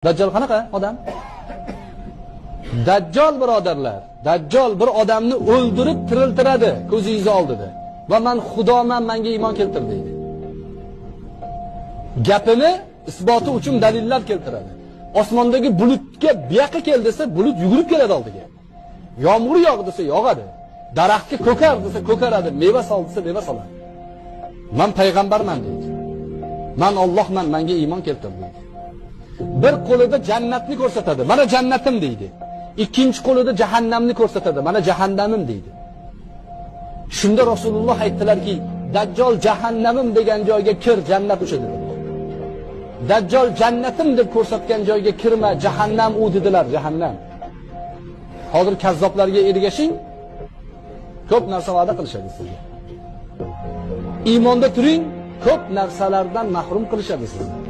Dajjal qanaqa odam? Dajjal birodarlar, Dajjal bir odamni o'ldirib tiriltiradi ko'zingiz oldida. Va men Xudoman, menga iymon keltir deydi. Gapini isboti uchun dalillar keltiradi. Osmondagi bulutga buyoqqa kel desa, bulut yugurib keladi oldiga. Yomg'ir yog'di desa yog'adi. Daraxtga ko'kar desa ko'karadi, meva sol desa meva soladi. Men payg'ambarman deydi. Men Allohman, menga iymon keltir deydi. Bir qo'lida jannatni ko'rsatadi. Mana jannatim deydi. Ikkinchi qo'lida jahannamni ko'rsatadi. Mana jahannamim deydi. Shunda Rasululloh aytdilarki, Dajjal jahannamim degan joyga kir, jannat o'sha dedi. Dajjal jannatim deb ko'rsatgan joyga kirma, jahannam u dedilar, jahannam. Hozir kazzoblarga ergashing, ko'p narsa va'da qilishadi sizga. Iymonda turing, ko'p narsalardan mahrum qilishadi sizni.